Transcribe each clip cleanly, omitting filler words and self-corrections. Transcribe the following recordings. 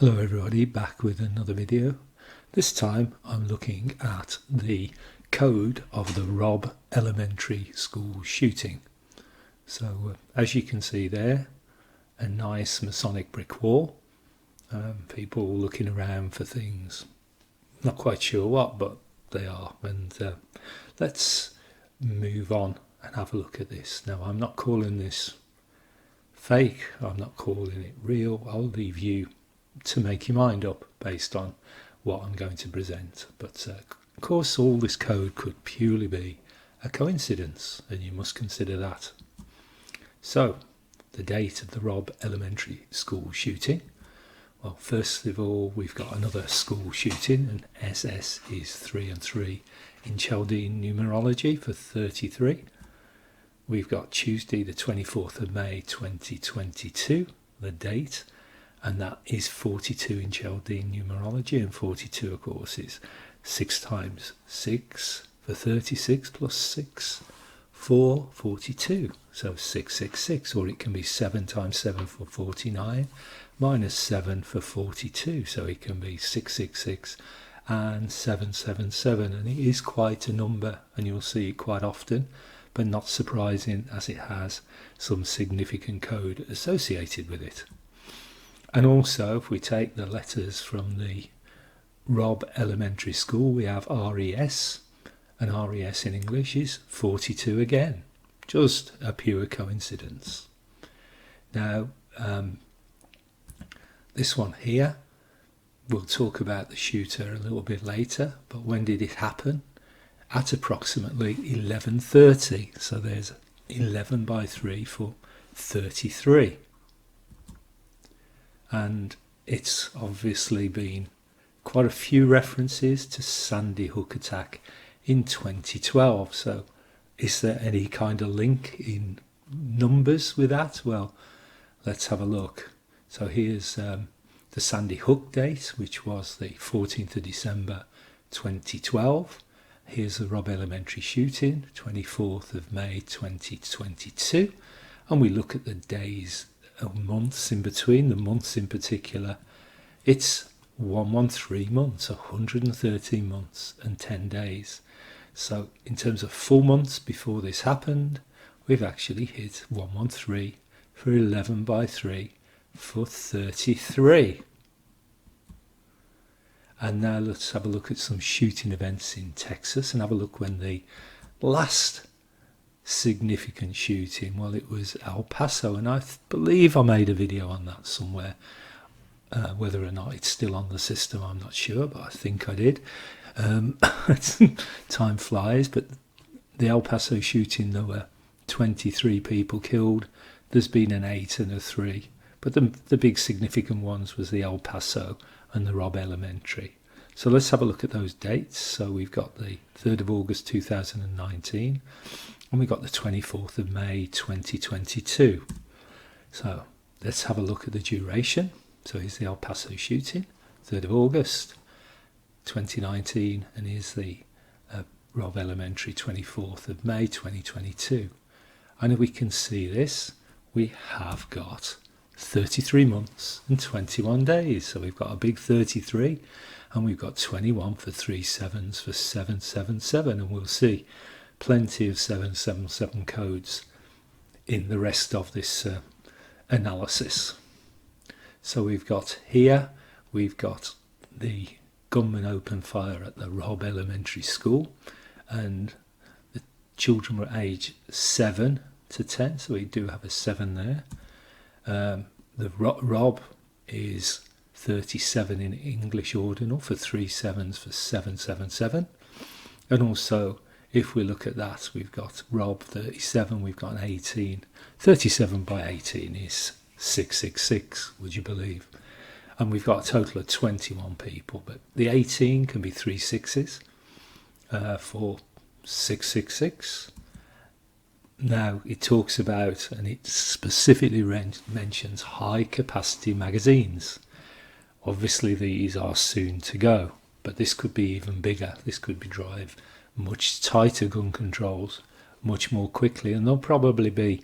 Hello everybody, back with another video. This time I'm looking at the code of the Robb elementary school shooting. So as you can see there, a nice Masonic brick wall, people looking around for things, not quite sure what, but they are. And let's move on and have a look at this. Now, I'm not calling this fake, I'm not calling it real. I'll leave you to make your mind up based on what I'm going to present. But of course all this code could purely be a coincidence, and you must consider that. So the date of the Robb elementary school shooting. Well, first of all, we've got another school shooting, and SS is 3 and 3 in Chaldean numerology for 33. We've got Tuesday the 24th of May 2022, the date, and that is 42 in Chaldean numerology, and 42 of course is 6 times 6 for 36 plus 6 for 42, so 666, or it can be 7 times 7 for 49 minus 7 for 42, so it can be 666 and 777, and it is quite a number, and you'll see it quite often, but not surprising as it has some significant code associated with it. And also, if we take the letters from the Robb Elementary School, we have RES, and RES in English is 42 again. Just a pure coincidence. Now, this one here, we'll talk about the shooter a little bit later, but when did it happen? At approximately 11:30, so there's 11 by 3 for 33. And it's obviously been quite a few references to Sandy Hook attack in 2012. So is there any kind of link in numbers with that? Well, let's have a look. So here's the Sandy Hook date, which was the 14th of December 2012. Here's the Robb Elementary shooting, 24th of May 2022. And we look at the days, months in between, the months in particular. It's 113 months, 113 months and 10 days. So in terms of full months before this happened, we've actually hit 113 for 11 by 3 for 33. And now let's have a look at some shooting events in Texas and have a look when the last significant shooting, well, it was El Paso, and I believe I made a video on that somewhere. Whether or not it's still on the system, I'm not sure, but I think I did. Time flies, but the El Paso shooting, there were 23 people killed. There's been an 8 and a 3, but the big significant ones was the El Paso and the Robb Elementary. So let's have a look at those dates. So we've got the 3rd of August 2019, and we've got the 24th of May 2022. So let's have a look at the duration. So here's the El Paso shooting, 3rd of August 2019, and here's the Robb Elementary, 24th of May 2022. And if we can see this, we have got 33 months and 21 days. So we've got a big 33, and we've got 21 for 3 sevens for 777, and we'll see plenty of 777 codes in the rest of this analysis. So we've got here, we've got the gunman opened fire at the Robb Elementary School, and the children were aged 7 to 10, so we do have a 7 there. The Robb is 37 in English ordinal for 3 sevens for 777, and also if we look at that, we've got Robb 37, we've got an 18. 37 by 18 is 666, would you believe? And we've got a total of 21 people, but the 18 can be 3 6s for 666. Now it talks about, and it specifically mentions high capacity magazines. Obviously these are soon to go, but this could be even bigger. This could be drive much tighter gun controls much more quickly, and there'll probably be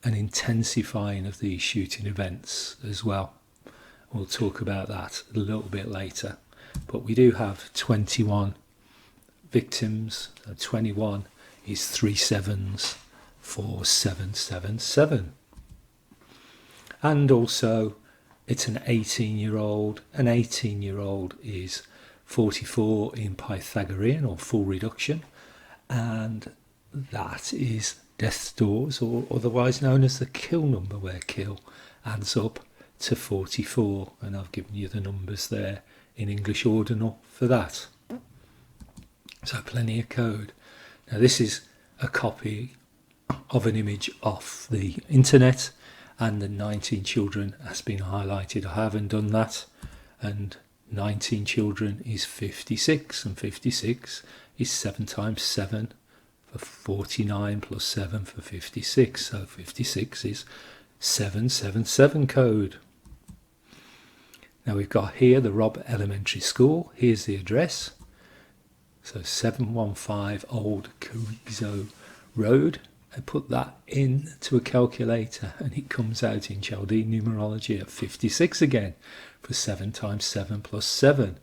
an intensifying of these shooting events as well. We'll talk about that a little bit later. But we do have 21 victims. 21 is 3 sevens for 777. And also it's an 18-year-old. An 18-year-old is 44 in Pythagorean or full reduction, and that is death's doors, or otherwise known as the kill number, where kill adds up to 44, and I've given you the numbers there in English ordinal for that. So plenty of code. Now this is a copy of an image off the internet, and the 19 children has been highlighted. I haven't done that, and 19 children is 56, and 56 is 7 times 7 for 49 plus 7 for 56, so 56 is 777 code. Now we've got here the Robb Elementary School. Here's the address. So 715 Old Carrizo Road. I put that into a calculator and it comes out in Chaldean numerology at 56 again for 7 times 7 plus 7.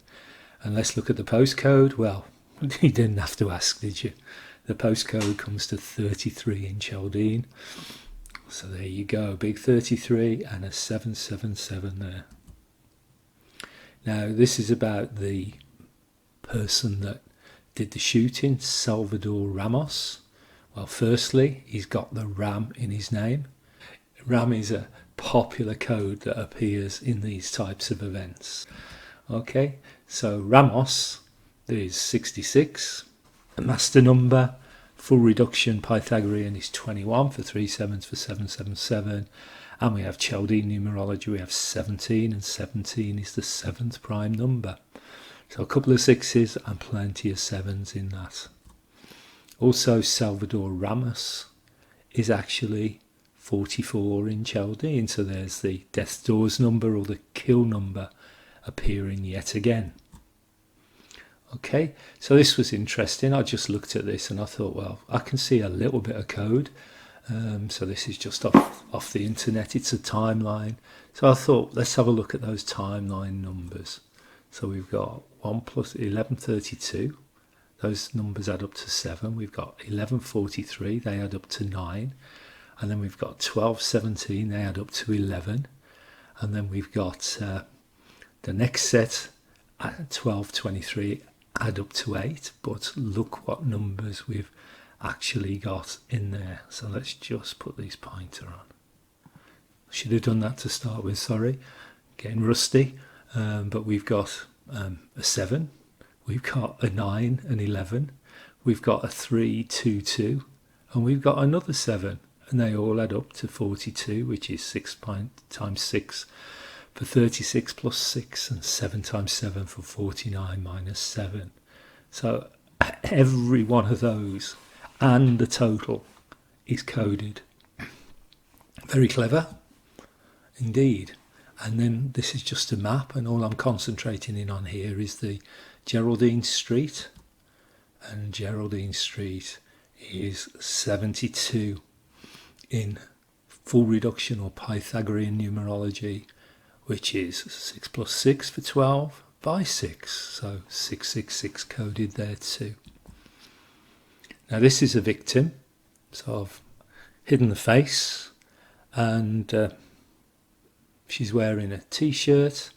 And let's look at the postcode. Well, you didn't have to ask, did you? The postcode comes to 33 in Chaldean. So there you go, big 33 and a 777 there. Now this is about the person that did the shooting, Salvador Ramos. Well, firstly, he's got the Ram in his name. Ram is a popular code that appears in these types of events. Okay, so Ramos is 66. The master number, full reduction Pythagorean, is 21 for 3 sevens for 777. And we have Chaldean numerology, we have 17, and 17 is the 7th prime number. So a couple of 6s and plenty of 7s in that. Also, Salvador Ramos is actually 44 in Chaldean, so there's the death doors number or the kill number appearing yet again. Okay, so this was interesting. I just looked at this and I thought, well, I can see a little bit of code. So this is just off the internet. It's a timeline. So I thought, let's have a look at those timeline numbers. So we've got 1 plus 1132. Those numbers add up to 7. We've got 1143, they add up to 9. And then we've got 1217, they add up to 11. And then we've got the next set, 1223, add up to 8. But look what numbers we've actually got in there. So let's just put these pointer on. Should have done that to start with, sorry. Getting rusty. But we've got a 7. We've got a 9, an 11, we've got a 3, 2, 2, and we've got another 7, and they all add up to 42, which is 6 times 6 for 36 plus 6, and 7 times 7 for 49 minus 7. So every one of those and the total is coded. Very clever indeed. And then this is just a map, and all I'm concentrating in on here is the Geraldine Street, and Geraldine Street is 72 in full reduction or Pythagorean numerology, which is 6 plus 6 for 12 by 6, so 666 coded there too. Now this is a victim, so I've hidden the face, and she's wearing a t-shirt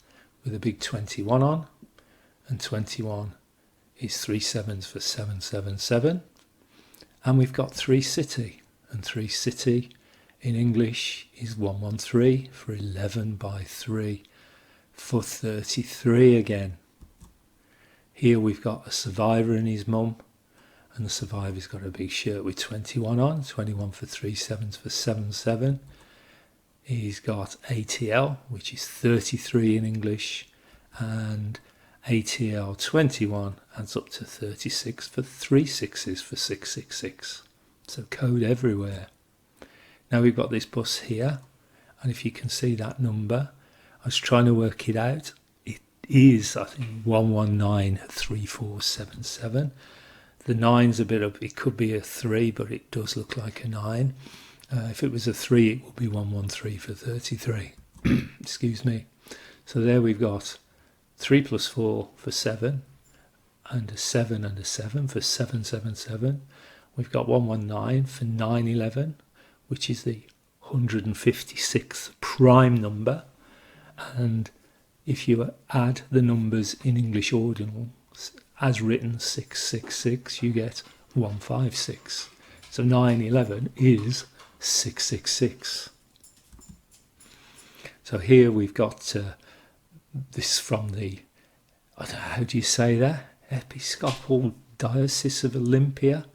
with a big 21 on, and 21 is 3 sevens for 777. And we've got 3 city, and 3 city in English is 113 for 11 by 3 for 33 again. Here we've got a survivor and his mum, and the survivor's got a big shirt with 21 on, 21 for 3 sevens for 77. He's got ATL, which is 33 in English, and ATL 21 adds up to 36 for 3 6s for 666. So code everywhere. Now we've got this bus here, and if you can see that number, I was trying to work it out. It is, I think, 1193477. The 9's a bit of, it could be a 3, but it does look like a 9. If it was a 3, it would be 113 for 33. Excuse me. So there we've got 3 plus 4 for 7, and a 7 and a 7 for 777. We've got 119 for 911, which is the 156th prime number. And if you add the numbers in English ordinal as written 666, you get 156. So 911 is 666. So here we've got this from the, I don't know, how do you say that? Episcopal Diocese of Olympia.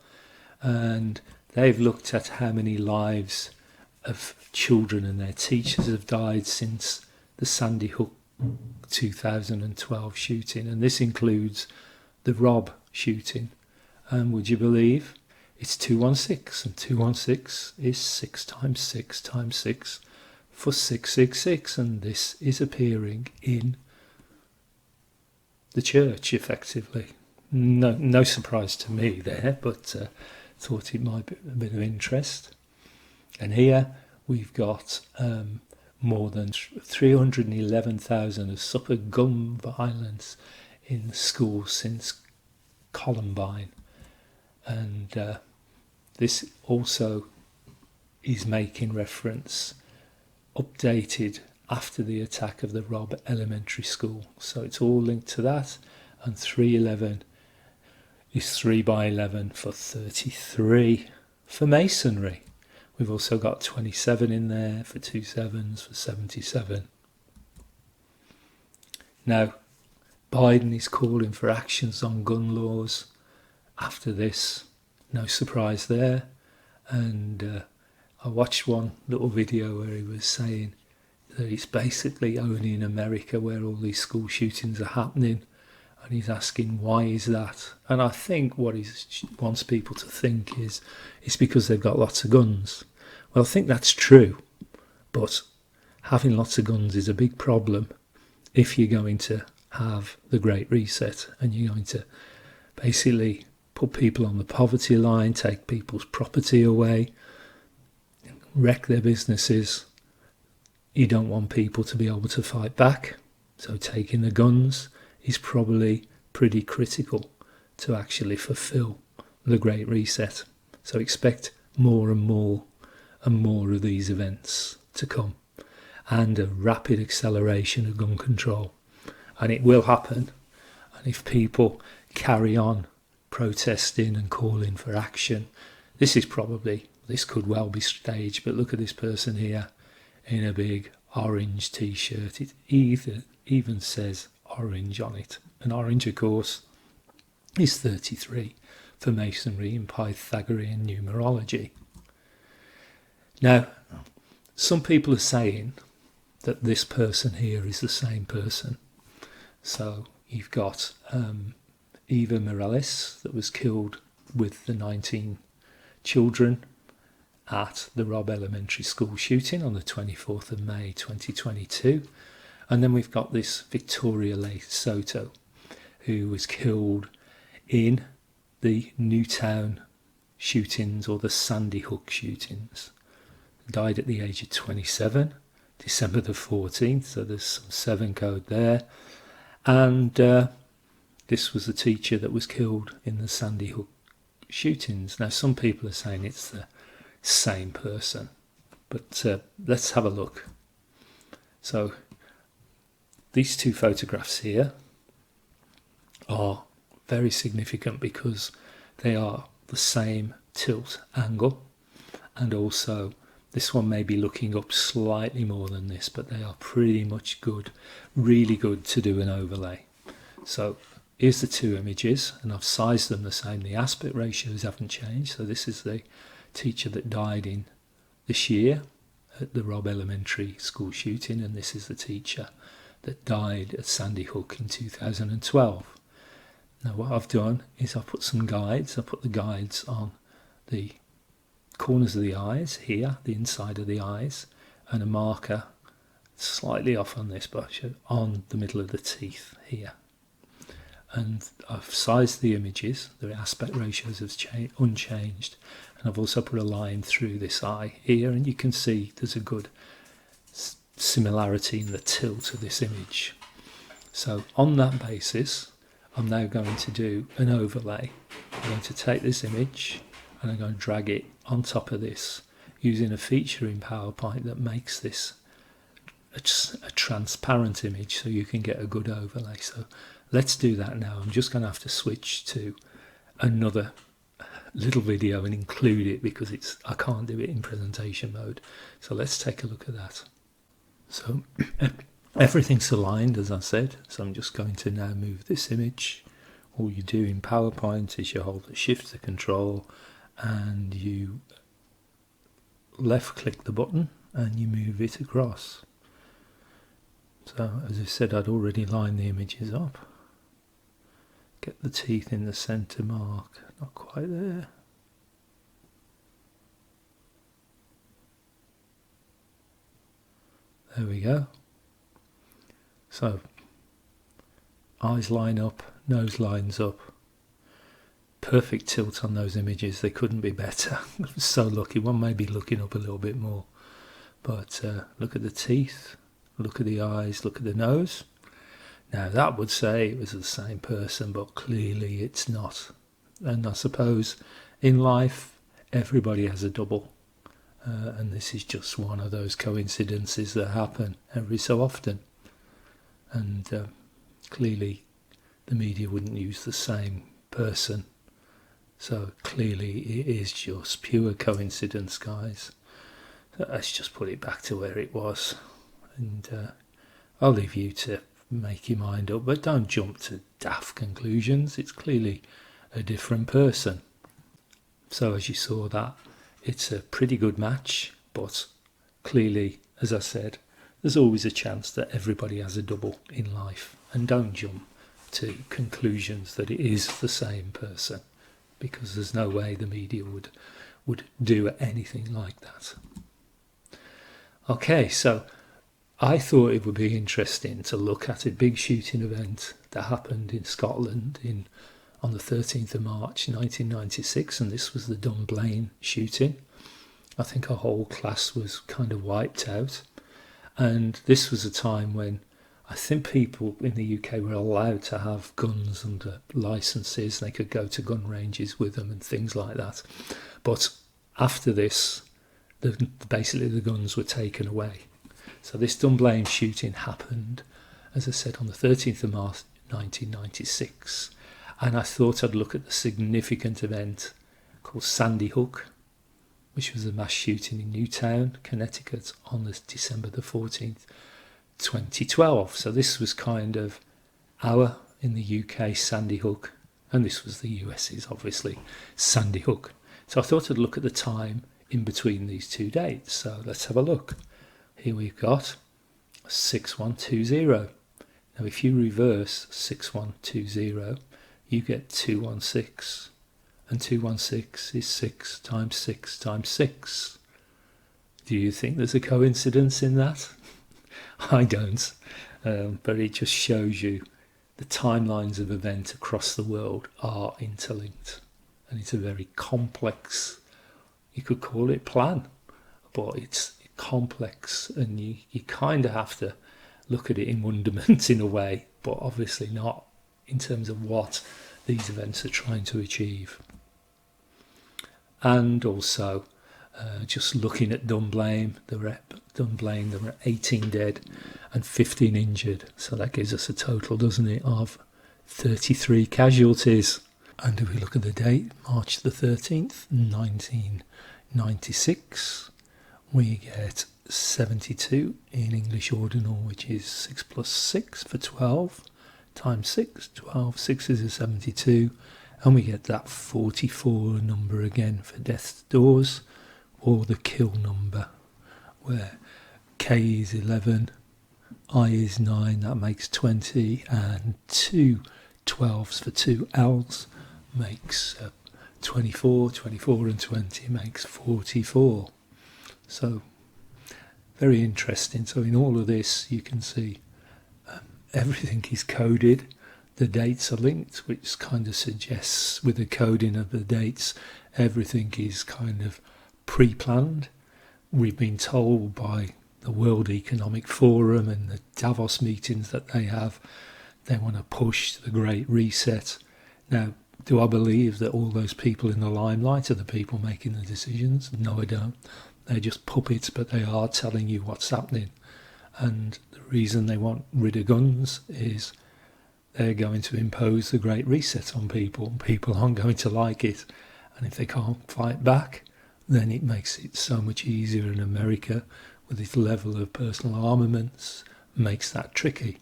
And they've looked at how many lives of children and their teachers have died since the Sandy Hook 2012 shooting. And this includes the Robb shooting. And would you believe it's 216, and 216 is 6 times 6 times 6 for 666, and this is appearing in the church effectively. No surprise to me there, but thought it might be a bit of interest. And here we've got more than 311,000 have suffered gun violence in schools since Columbine. And this also is making reference, updated after the attack of the Robb Elementary School. So it's all linked to that. And 311 is 3 by 11 for 33 for masonry. We've also got 27 in there for 2 sevens for 77. Now, Biden is calling for actions on gun laws after this. No surprise there. And I watched one little video where he was saying that it's basically only in America where all these school shootings are happening. And he's asking, why is that? And I think what he wants people to think is it's because they've got lots of guns. Well, I think that's true. But having lots of guns is a big problem if you're going to have the Great Reset and you're going to basically put people on the poverty line, take people's property away, wreck their businesses. You don't want people to be able to fight back. So taking the guns is probably pretty critical to actually fulfill the Great Reset. So expect more and more of these events to come, and a rapid acceleration of gun control. And it will happen. And if people carry on protesting and calling for action, this could well be staged. But look at this person here in a big orange t-shirt. It even says orange on it. And orange, of course, is 33 for masonry in Pythagorean numerology. Now, some people are saying that this person here is the same person. So you've got Eva Morales that was killed with the 19 children at the Robb Elementary School shooting on the 24th of May 2022. And then we've got this Victoria Leigh Soto, who was killed in the Newtown shootings, or the Sandy Hook shootings. Died at the age of 27, December the 14th, so there's some 7 code there. And this was the teacher that was killed in the Sandy Hook shootings. Now, some people are saying it's the same person, but let's have a look. So these 2 photographs here are very significant because they are the same tilt angle, and also this one may be looking up slightly more than this, but they are pretty much good, really good to do an overlay. So here's the 2 images, and I've sized them the same. The aspect ratios haven't changed. So this is the teacher that died in this year at the Robb Elementary School shooting, and this is the teacher that died at Sandy Hook in 2012. Now what I've done is I've put some guides. I put the guides on the corners of the eyes here, the inside of the eyes, and a marker slightly off on this, but on the middle of the teeth here. And I've sized the images. The aspect ratios have unchanged, and I've also put a line through this eye here, and you can see there's a good similarity in the tilt of this image. So on that basis, I'm now going to do an overlay. I'm going to take this image and I'm going to drag it on top of this using a feature in PowerPoint that makes this a transparent image so you can get a good overlay. So let's do that now. I'm just going to have to switch to another little video and include it because I can't do it in presentation mode. So let's take a look at that. So everything's aligned, as I said, so I'm just going to now move this image. All you do in PowerPoint is you hold the Shift to Control and you left click the button and you move it across. So as I said, I'd already lined the images up. Get the teeth in the centre mark, not quite there. There we go. So eyes line up, nose lines up. Perfect tilt on those images, they couldn't be better. So lucky. One may be looking up a little bit more, but look at the teeth, look at the eyes, look at the nose. Now that would say it was the same person, but clearly it's not. And I suppose in life everybody has a double, and this is just one of those coincidences that happen every so often. And clearly the media wouldn't use the same person. So clearly it is just pure coincidence, guys. So let's just put it back to where it was. And I'll leave you to make your mind up, but don't jump to daft conclusions. It's clearly a different person. So as you saw that, it's a pretty good match, but clearly, as I said, there's always a chance that everybody has a double in life. And don't jump to conclusions that it is the same person, because there's no way the media would do anything like that. Okay, so I thought it would be interesting to look at a big shooting event that happened in Scotland on the 13th of March 1996, and this was the Dunblane shooting. I think our whole class was kind of wiped out, and this was a time when I think people in the UK were allowed to have guns under licenses. They could go to gun ranges with them and things like that. But after this, basically the guns were taken away. So this Dunblane shooting happened, as I said, on the 13th of March 1996. And I thought I'd look at the significant event called Sandy Hook, which was a mass shooting in Newtown, Connecticut on December the 14th. 2012. So this was kind of our, in the UK, Sandy Hook, and this was the US's, obviously, Sandy Hook. So I thought I'd look at the time in between these two dates. So let's have a look. Here we've got 6120. Now if you reverse 6120, you get 216, and 216 is 6 times 6 times 6. Do you think there's a coincidence in that? I don't, but it just shows you the timelines of events across the world are interlinked, and it's a very complex, you could call it plan, but it's complex, and you kind of have to look at it in wonderment in a way, but obviously not in terms of what these events are trying to achieve. And also just looking at Dunblane, there were 18 dead and 15 injured. So that gives us a total, doesn't it, of 33 casualties. And if we look at the date, March the 13th, 1996, we get 72 in English ordinal, which is 6 plus 6 for 12, times 6, 12, 6 is a 72. And we get that 44 number again for death's doors, or the kill number, where K is 11, I is 9, that makes 20, and 2 12s for 2 L's makes 24, 24 and 20 makes 44. So very interesting. So in all of this you can see everything is coded. The dates are linked, which kind of suggests with the coding of the dates, everything is kind of pre-planned. We've been told by the World Economic Forum and the Davos meetings that they have. They want to push the Great Reset. Now, do I believe that all those people in the limelight are the people making the decisions? No, I don't. They're just puppets, but they are telling you what's happening. And the reason they want rid of guns is they're going to impose the Great Reset on people. People aren't going to like it. And if they can't fight back, then it makes it so much easier. In America, with its level of personal armaments, makes that tricky.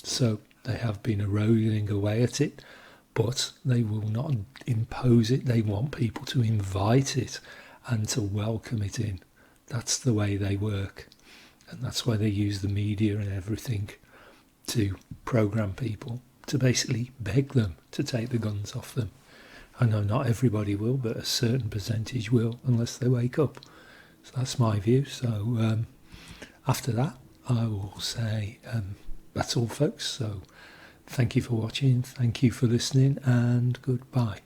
So they have been eroding away at it, but they will not impose it. They want people to invite it and to welcome it in. That's the way they work. And that's why they use the media and everything to program people, to basically beg them to take the guns off them. I know not everybody will, but a certain percentage will, unless they wake up. So that's my view. So after that, I will say that's all, folks. So thank you for watching, thank you for listening, and goodbye.